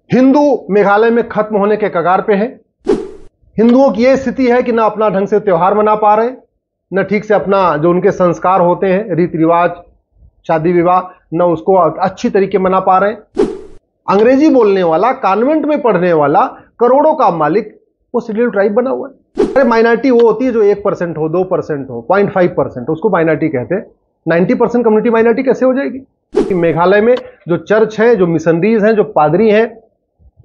हिंदू मेघालय में खत्म होने के कगार पे है। हिंदुओं की यह स्थिति है कि ना अपना ढंग से त्योहार मना पा रहे, न ठीक से अपना जो उनके संस्कार होते हैं, रीति रिवाज, शादी विवाह, न उसको अच्छी तरीके मना पा रहे। अंग्रेजी बोलने वाला, कॉन्वेंट में पढ़ने वाला, करोड़ों का मालिक, वो शेड्यूल्ड ट्राइब बना हुआ है। अरे माइनॉरिटी वो होती है जो 1% हो, 2% हो, 0.5%, उसको माइनॉरिटी कहते हैं। 90% कम्युनिटी माइनॉरिटी कैसे हो जाएगी? मेघालय में जो चर्च है, जो मिशनरीज हैं, जो पादरी हैं,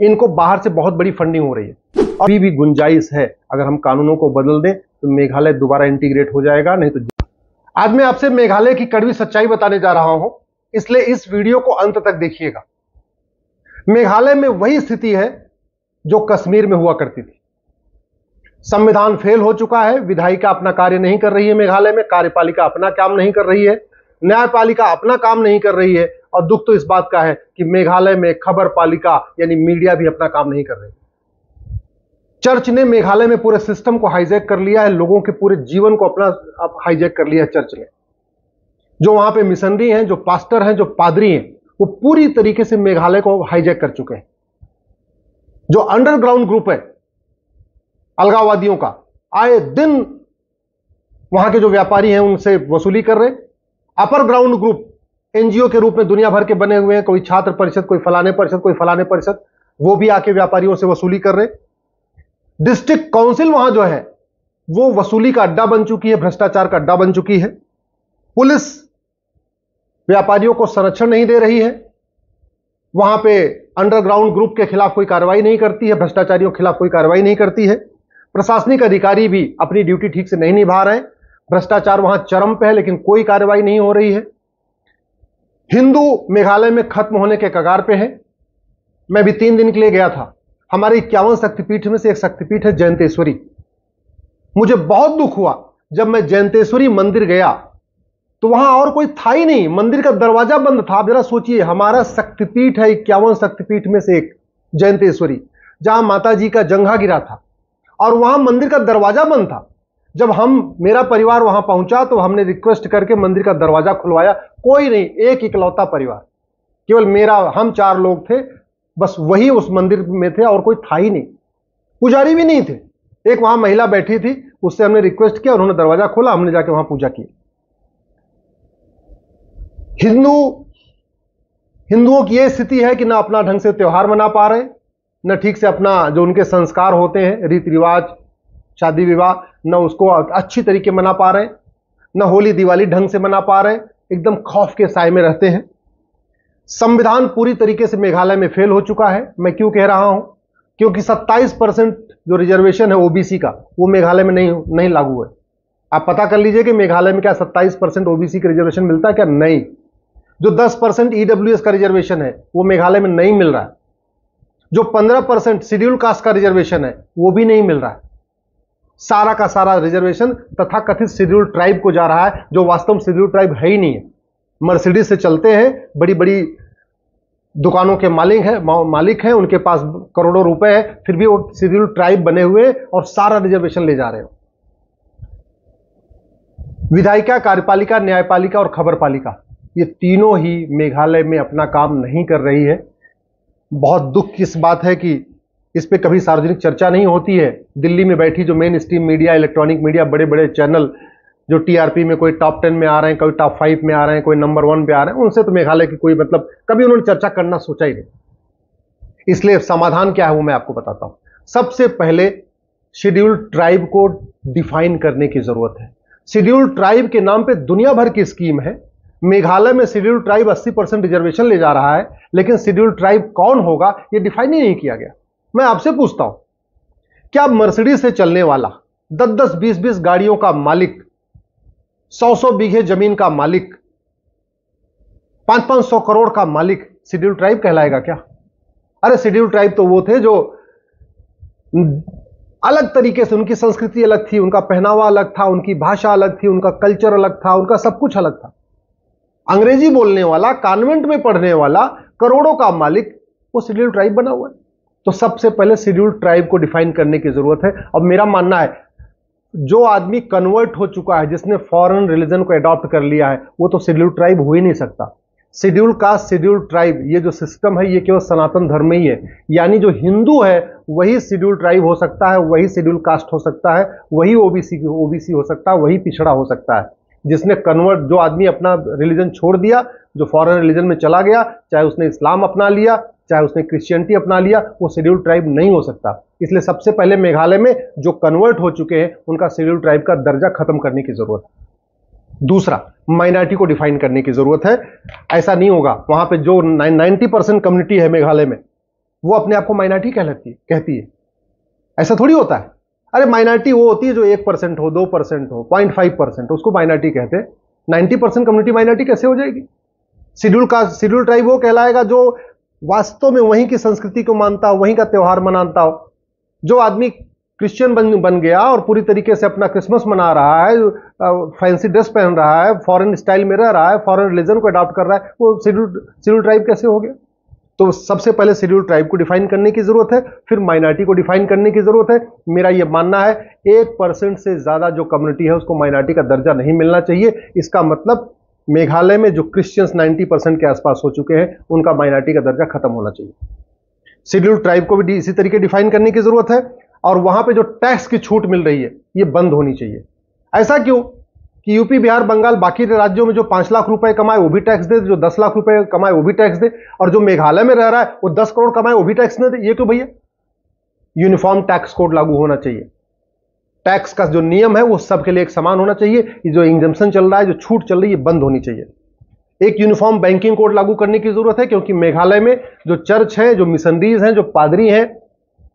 इनको बाहर से बहुत बड़ी फंडिंग हो रही है। अभी भी गुंजाइश है, अगर हम कानूनों को बदल दें तो मेघालय दोबारा इंटीग्रेट हो जाएगा, नहीं तो। आज मैं आपसे मेघालय की कड़वी सच्चाई बताने जा रहा हूं, इसलिए इस वीडियो को अंत तक देखिएगा। मेघालय में वही स्थिति है जो कश्मीर में हुआ करती थी। संविधान फेल हो चुका है, विधायिका अपना कार्य नहीं कर रही है मेघालय में, कार्यपालिका अपना काम नहीं कर रही है, न्यायपालिका अपना काम नहीं कर रही है, और दुख तो इस बात का है कि मेघालय में खबर पालिका यानी मीडिया भी अपना काम नहीं कर रही। चर्च ने मेघालय में पूरे सिस्टम को हाईजैक कर लिया है, लोगों के पूरे जीवन को अपना हाईजैक कर लिया है चर्च ने। जो वहां पे मिशनरी हैं, जो पास्टर हैं, जो पादरी हैं, वो पूरी तरीके से मेघालय को हाईजैक कर चुके हैं। जो अंडरग्राउंड ग्रुप है अलगाववादियों का, आए दिन वहां के जो व्यापारी हैं उनसे वसूली कर रहे। अपर ग्राउंड ग्रुप एनजीओ के रूप में दुनिया भर के बने हुए हैं, कोई छात्र परिषद, कोई फलाने परिषद, कोई फलाने परिषद, वो भी आके व्यापारियों से वसूली कर रहे। डिस्ट्रिक्ट काउंसिल वहां जो है वो वसूली का अड्डा बन चुकी है, भ्रष्टाचार का अड्डा बन चुकी है। पुलिस व्यापारियों को संरक्षण नहीं दे रही है, वहां पे अंडरग्राउंड ग्रुप के खिलाफ कोई कार्रवाई नहीं करती है, भ्रष्टाचारियों के खिलाफ कोई कार्रवाई नहीं करती है। प्रशासनिक अधिकारी भी अपनी ड्यूटी ठीक से नहीं निभा रहे हैं, भ्रष्टाचार वहां चरम पे है, लेकिन कोई कार्रवाई नहीं हो रही है। हिंदू मेघालय में खत्म होने के कगार पे है। मैं भी 3 दिन के लिए गया था। हमारे 51 शक्तिपीठ में से एक शक्तिपीठ है जयंतेश्वरी। मुझे बहुत दुख हुआ जब मैं जयंतेश्वरी मंदिर गया तो वहां और कोई था ही नहीं, मंदिर का दरवाजा बंद था। आप जरा सोचिए, हमारा शक्तिपीठ है 51 शक्तिपीठ में से एक जयंतेश्वरी, जहां माता जी का जंघा गिरा था, और वहां मंदिर का दरवाजा बंद था। जब मेरा परिवार वहां पहुंचा तो हमने रिक्वेस्ट करके मंदिर का दरवाजा खुलवाया, कोई नहीं, एक इकलौता परिवार, केवल हम 4 लोग थे, बस वही उस मंदिर में थे और कोई था ही नहीं, पुजारी भी नहीं थे। एक वहां महिला बैठी थी, उससे हमने रिक्वेस्ट किया, उन्होंने दरवाजा खोला, हमने जाके वहां पूजा की। हिंदुओं की यह स्थिति है कि ना अपना ढंग से त्योहार मना पा रहे, न ठीक से अपना जो उनके संस्कार होते हैं, रीति रिवाज, शादी विवाह, न उसको अच्छी तरीके मना पा रहे, न होली दिवाली ढंग से मना पा रहे, एकदम खौफ के साए में रहते हैं। संविधान पूरी तरीके से मेघालय में फेल हो चुका है। मैं क्यों कह रहा हूं? क्योंकि 27% जो रिजर्वेशन है ओबीसी का, वो मेघालय में नहीं लागू है। आप पता कर लीजिए कि मेघालय में क्या 27% ओबीसी का रिजर्वेशन मिलता है क्या? नहीं। जो 10% ईडब्ल्यूएस का रिजर्वेशन है वो मेघालय में नहीं मिल रहा है। जो 15% शेड्यूल कास्ट का रिजर्वेशन है वो भी नहीं मिल रहा है। सारा का सारा रिजर्वेशन तथाकथित शेड्यूल ट्राइब को जा रहा है, जो वास्तव में शेड्यूल ट्राइब है ही नहीं है। मर्सिडीज से चलते हैं, बड़ी बड़ी दुकानों के मालिक हैं, उनके पास करोड़ों रुपए है, फिर भी वो शेड्यूल ट्राइब बने हुए और सारा रिजर्वेशन ले जा रहे हो। विधायिका, कार्यपालिका, न्यायपालिका और खबर पालिका, ये तीनों ही मेघालय में अपना काम नहीं कर रही है। बहुत दुख की इस बात है कि इस पे कभी सार्वजनिक चर्चा नहीं होती है। दिल्ली में बैठी जो main stream media, electronic media, बड़े बड़े चैनल जो टीआरपी में कोई टॉप 10 में आ रहे हैं, कोई टॉप 5 में आ रहे हैं, कोई नंबर 1 पे आ रहे हैं, उनसे तो मेघालय की कोई मतलब कभी उन्होंने चर्चा करना सोचा ही नहीं। इसलिए समाधान क्या है वो मैं आपको बताता हूं। सबसे पहले शेड्यूल ट्राइब को डिफाइन करने की जरूरत है। शेड्यूल ट्राइब के नाम पे दुनिया भर की स्कीम है। मेघालय में शेड्यूल ट्राइब 80% रिजर्वेशन ले जा रहा है, लेकिन शेड्यूल ट्राइब कौन होगा ये डिफाइन ही नहीं किया गया। मैं आपसे पूछता हूं, क्या मर्सिडीज से चलने वाला 10-10, 20-20 गाड़ियों का मालिक, 100-100 बीघे जमीन का मालिक, 500-500 करोड़ का मालिक शेड्यूल ट्राइब कहलाएगा क्या? अरे शेड्यूल ट्राइब तो वो थे जो अलग तरीके से, उनकी संस्कृति अलग थी, उनका पहनावा अलग था, उनकी भाषा अलग थी, उनका कल्चर अलग था, उनका सब कुछ अलग था। अंग्रेजी बोलने वाला, कॉन्वेंट में पढ़ने वाला, करोड़ों का मालिक, वो शेड्यूल ट्राइब बना हुआ है। तो सबसे पहले शेड्यूल ट्राइब को डिफाइन करने की जरूरत है। और मेरा मानना है जो आदमी कन्वर्ट हो चुका है, जिसने फॉरेन रिलीजन को अडॉप्ट कर लिया है, वो तो शेड्यूल ट्राइब हो ही नहीं सकता। शेड्यूल कास्ट, शेड्यूल ट्राइब, ये जो सिस्टम है ये केवल सनातन धर्म में ही है। यानी जो हिंदू है वही शेड्यूल ट्राइब हो सकता है, वही शेड्यूल कास्ट हो सकता है, वही ओबीसी हो सकता है, वही पिछड़ा हो सकता है। जिसने कन्वर्ट, जो आदमी अपना रिलीजन छोड़ दिया, जो फॉरेन रिलीजन में चला गया, चाहे उसने इस्लाम अपना लिया, चाहे उसने क्रिश्चियनिटी अपना लिया, वो शेड्यूल ट्राइब नहीं हो सकता। इसलिए सबसे पहले मेघालय में जो कन्वर्ट हो चुके हैं उनका शेड्यूल ट्राइब का दर्जा खत्म करने की जरूरत है। दूसरा, माइनॉरिटी को डिफाइन करने की जरूरत है। ऐसा नहीं होगा, वहां पे जो 90% कम्युनिटी है मेघालय में, वो अपने आप को माइनॉरिटी कहती है। ऐसा थोड़ी होता है। अरे माइनॉरिटी वो होती है जो 1% हो, 2% हो, 0.5%, उसको माइनॉरिटी कहते हैं। 90% कम्युनिटी माइनॉरिटी कैसे हो जाएगी? शेड्यूल ट्राइब वो कहलाएगा जो वास्तव में वहीं की संस्कृति को मानता हो, वहीं का त्योहार मनाता हो। जो आदमी क्रिश्चियन बन गया और पूरी तरीके से अपना क्रिसमस मना रहा है, फैंसी ड्रेस पहन रहा है, फॉरेन स्टाइल में रह रहा है, फॉरेन रिलीजन को अडॉप्ट कर रहा है, वो शेड्यूल ट्राइब कैसे हो गया? तो सबसे पहले शेड्यूल ट्राइब को डिफाइन करने की जरूरत है, फिर माइनॉरिटी को डिफाइन करने की जरूरत है। मेरा यह मानना है 1% से ज्यादा जो कम्युनिटी है उसको माइनॉरिटी का दर्जा नहीं मिलना चाहिए। इसका मतलब मेघालय में जो क्रिश्चियंस 90% के आसपास हो चुके हैं उनका माइनॉरिटी का दर्जा खत्म होना चाहिए। शेड्यूल ट्राइब को भी इसी तरीके डिफाइन करने की जरूरत है। और वहां पे जो टैक्स की छूट मिल रही है ये बंद होनी चाहिए। ऐसा क्यों कि यूपी, बिहार, बंगाल, बाकी राज्यों में जो 5 लाख रुपए कमाए वो भी टैक्स दे, जो 10 लाख रुपए कमाए वो भी टैक्स दे, और जो मेघालय में रह रहा है वो 10 करोड़ कमाए वो भी टैक्स न दे? ये क्यों भैया? यूनिफॉर्म टैक्स कोड लागू होना चाहिए। टैक्स का जो नियम है वो सबके लिए एक समान होना चाहिए। ये जो एग्जम्पशन चल रहा है, जो छूट चल रही है, ये बंद होनी चाहिए। एक यूनिफॉर्म बैंकिंग कोड लागू करने की जरूरत है, क्योंकि मेघालय में जो चर्च है, जो मिशनरीज हैं, जो पादरी हैं,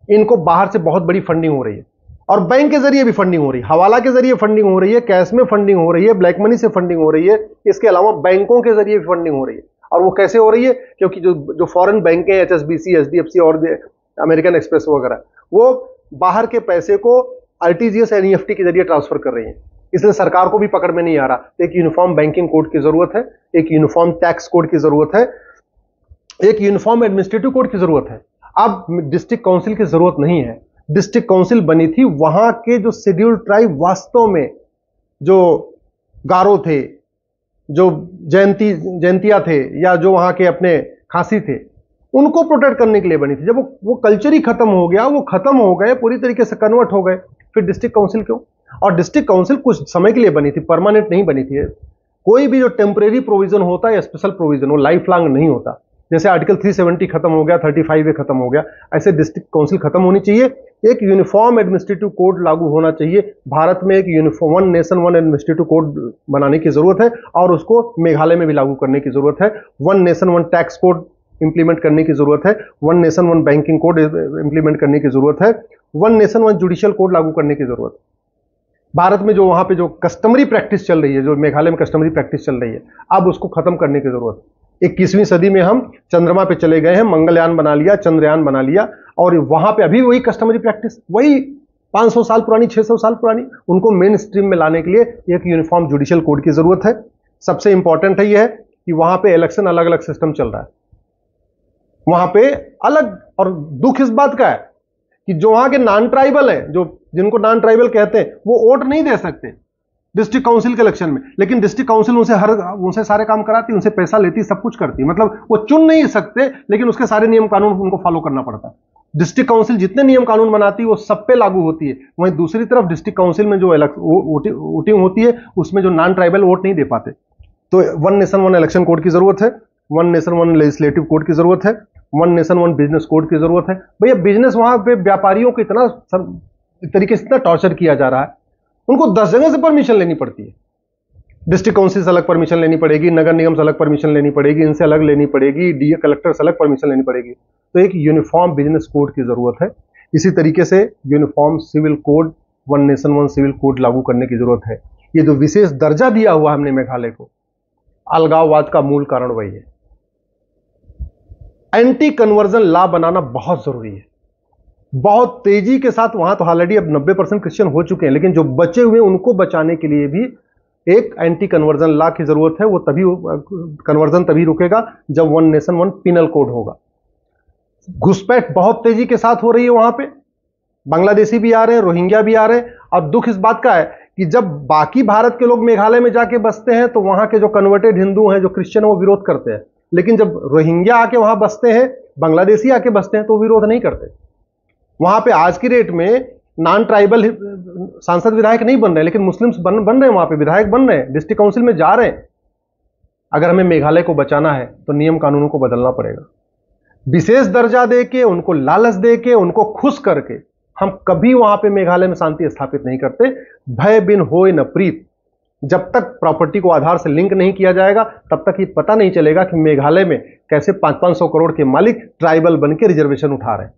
इनको बाहर से बहुत बड़ी फंडिंग हो रही है, और बैंक के जरिए भी फंडिंग हो रही है, हवाला के जरिए फंडिंग हो रही है, कैश में फंडिंग हो रही है, ब्लैक मनी से फंडिंग हो रही है, इसके अलावा बैंकों के जरिए भी फंडिंग हो रही है। और वो कैसे हो रही है? क्योंकि जो फॉरेन बैंक है, HSBC, HDFC और अमेरिकन एक्सप्रेस वगैरह, वो बाहर के पैसे को RTGS, NEFT के जरिए ट्रांसफर कर रही है। इसलिए सरकार को भी पकड़ में नहीं आ रहा। एक यूनिफॉर्म बैंकिंग कोड की जरूरत है, एक यूनिफॉर्म टैक्स कोड की जरूरत है, एक यूनिफॉर्म एडमिनिस्ट्रेटिव कोड की जरूरत है। अब डिस्ट्रिक्ट काउंसिल की जरूरत नहीं है। डिस्ट्रिक्ट काउंसिल बनी थी वहां के जो शेड्यूल ट्राइब वास्तव में जो गारो थे, जो जयंतिया थे, या जो वहां के अपने खासी थे, उनको प्रोटेक्ट करने के लिए बनी थी। जब वो कल्चर ही खत्म हो गया, वो खत्म हो गए, पूरी तरीके से कन्वर्ट हो गए, फिर डिस्ट्रिक्ट काउंसिल क्यों? और डिस्ट्रिक्ट काउंसिल कुछ समय के लिए बनी थी, परमानेंट नहीं बनी थी। कोई भी जो टेम्परेरी प्रोविजन होता है या स्पेशल प्रोविजन, वो लाइफ लॉन्ग नहीं होता। जैसे आर्टिकल 370 खत्म हो गया, 35A खत्म हो गया, ऐसे डिस्ट्रिक्ट काउंसिल खत्म होनी चाहिए। एक यूनिफॉर्म एडमिनिस्ट्रेटिव कोड लागू होना चाहिए। भारत में एक uniform one nation one administrative code बनाने की जरूरत है, और उसको मेघालय में भी लागू करने की जरूरत है। One nation one tax code implement करने की जरूरत है, one nation one banking code implement करने की जरूरत है, one nation one judicial code लागू करने की जरूरत है। भारत में जो वहां पे जो कस्टमरी प्रैक्टिस चल रही है, जो मेघालय में कस्टमरी प्रैक्टिस चल रही है, अब उसको खत्म करने की जरूरत है। 21वीं सदी में हम चंद्रमा पे चले गए हैं, मंगलयान बना लिया, चंद्रयान बना लिया, और वहां पे अभी वही कस्टमरी प्रैक्टिस, वही 500 साल पुरानी, 600 साल पुरानी, उनको मेन स्ट्रीम में लाने के लिए एक यूनिफॉर्म जुडिशियल कोड की जरूरत है। सबसे इंपॉर्टेंट है यह कि वहां पे इलेक्शन अलग अलग सिस्टम चल रहा है वहां पे अलग। और दुख इस बात का है कि जो वहां के नॉन ट्राइबल हैं, जो जिनको नॉन ट्राइबल कहते हैं, वो वोट नहीं दे सकते डिस्ट्रिक्ट काउंसिल के इलेक्शन में, लेकिन डिस्ट्रिक्ट काउंसिल उनसे सारे काम कराती, उनसे पैसा लेती, सब कुछ करती। मतलब वो चुन नहीं सकते, लेकिन उसके सारे नियम कानून उनको फॉलो करना पड़ता है। डिस्ट्रिक्ट काउंसिल जितने नियम कानून बनाती है वो सब पे लागू होती है। वहीं दूसरी तरफ डिस्ट्रिक्ट काउंसिल में जो वोटिंग होती है, उसमें जो नॉन ट्राइबल वोट नहीं दे पाते। तो one nation one election code की जरूरत है, one nation one legislative code की जरूरत है, one nation one business code की जरूरत है। भैया बिजनेस, वहां पे व्यापारियों को इतना तरीके से इतना टॉर्चर किया जा रहा है, उनको 10 जगह से परमिशन लेनी पड़ती है। डिस्ट्रिक्ट काउंसिल से अलग परमिशन लेनी पड़ेगी, नगर निगम से अलग परमिशन लेनी पड़ेगी, इनसे अलग लेनी पड़ेगी, डीए कलेक्टर से अलग परमिशन लेनी पड़ेगी। तो एक यूनिफॉर्म बिजनेस कोड की जरूरत है। इसी तरीके से uniform civil code, one nation one civil code लागू करने की जरूरत है। ये जो विशेष दर्जा दिया हुआ हमने मेघालय को, अलगाववाद का मूल कारण वही है। एंटी कन्वर्जन लॉ बनाना बहुत जरूरी है, बहुत तेजी के साथ। वहां तो ऑलरेडी अब 90% क्रिश्चियन हो चुके हैं, लेकिन जो बचे हुए उनको बचाने के लिए भी एक एंटी कन्वर्जन लॉ की जरूरत है। वो तभी कन्वर्जन तभी रुकेगा जब one nation one penal code होगा। घुसपैठ बहुत तेजी के साथ हो रही है वहां पे, बांग्लादेशी भी आ रहे हैं, रोहिंग्या भी आ रहे हैं। और दुख इस बात का है कि जब बाकी भारत के लोग मेघालय में जाके बसते हैं तो वहां के जो कन्वर्टेड हिंदू हैं, जो क्रिश्चियन है, वो विरोध करते हैं। लेकिन जब रोहिंग्या आके वहां बसते हैं, बांग्लादेशी आके बसते हैं, तो विरोध नहीं करते। वहां पे आज की डेट में नॉन ट्राइबल सांसद विधायक नहीं बन रहे, लेकिन मुस्लिम्स बन रहे हैं, वहां पे विधायक बन रहे हैं, डिस्ट्रिक्ट काउंसिल में जा रहे हैं। अगर हमें मेघालय को बचाना है तो नियम कानूनों को बदलना पड़ेगा। विशेष दर्जा देके, उनको लालच देके, उनको खुश करके हम कभी वहां पे मेघालय में शांति स्थापित नहीं करते। भय बिन होय न प्रीत, जब तक प्रॉपर्टी को आधार से लिंक नहीं किया जाएगा तब तक ये पता नहीं चलेगा कि मेघालय में कैसे 500-500 करोड़ के मालिक ट्राइबल बन के रिजर्वेशन उठा रहे हैं।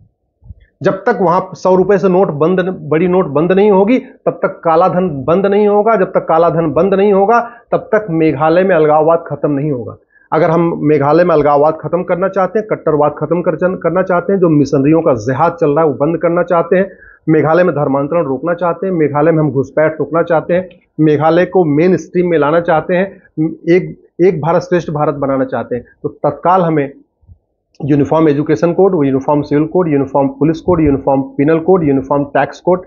जब तक वहां 100 रुपए से नोट बंद, बड़ी नोट बंद नहीं होगी, तब तक काला धन बंद नहीं होगा। जब तक काला धन बंद नहीं होगा तब तक मेघालय में अलगाववाद खत्म नहीं होगा। अगर हम मेघालय में अलगाववाद खत्म करना चाहते हैं, कट्टरवाद खत्म करना चाहते हैं, जो मिशनरियों का जिहाद चल रहा है वो बंद करना चाहते हैं, मेघालय में धर्मांतरण रोकना चाहते हैं, मेघालय में हम घुसपैठ रोकना चाहते हैं, मेघालय को मेन स्ट्रीम में लाना चाहते हैं, एक भारत श्रेष्ठ भारत बनाना चाहते हैं, तो तत्काल हमें uniform education code, uniform civil code, uniform police code, uniform penal code, uniform tax code,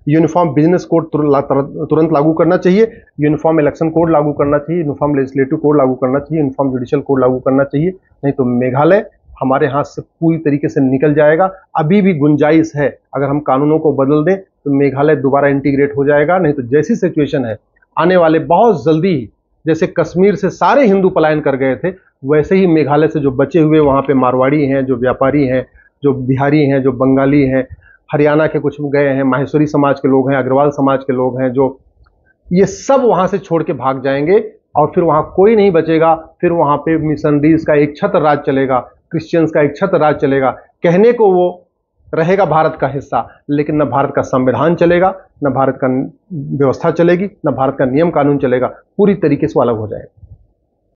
uniform business code तुरंत लागू करना चाहिए, यूनिफॉर्म इलेक्शन कोड लागू करना चाहिए, यूनिफॉर्म लेजिस्लेटिव कोड लागू करना चाहिए, यूनिफॉर्म जुडिशियल कोड लागू करना चाहिए। नहीं तो मेघालय हमारे हाथ से पूरी तरीके से निकल जाएगा। अभी भी गुंजाइश है, अगर हम कानूनों को बदल दें तो मेघालय दोबारा इंटीग्रेट हो जाएगा। नहीं तो जैसी सिचुएशन है आने वाले बहुत जल्दी ही, जैसे कश्मीर से सारे हिंदू पलायन कर गए थे, वैसे ही मेघालय से जो बचे हुए वहाँ पे मारवाड़ी हैं, जो व्यापारी हैं, जो बिहारी हैं, जो बंगाली हैं, हरियाणा के कुछ गए हैं, माहेश्वरी समाज के लोग हैं, अग्रवाल समाज के लोग हैं, जो ये सब वहाँ से छोड़ के भाग जाएंगे और फिर वहाँ कोई नहीं बचेगा। फिर वहाँ पे मिशनरीज का एक छत्र राज चलेगा, क्रिश्चियंस का एक छत्र राज चलेगा। कहने को वो रहेगा भारत का हिस्सा, लेकिन न भारत का संविधान चलेगा, न भारत का व्यवस्था चलेगी, न भारत का नियम कानून चलेगा, पूरी तरीके से अलग हो जाएगा।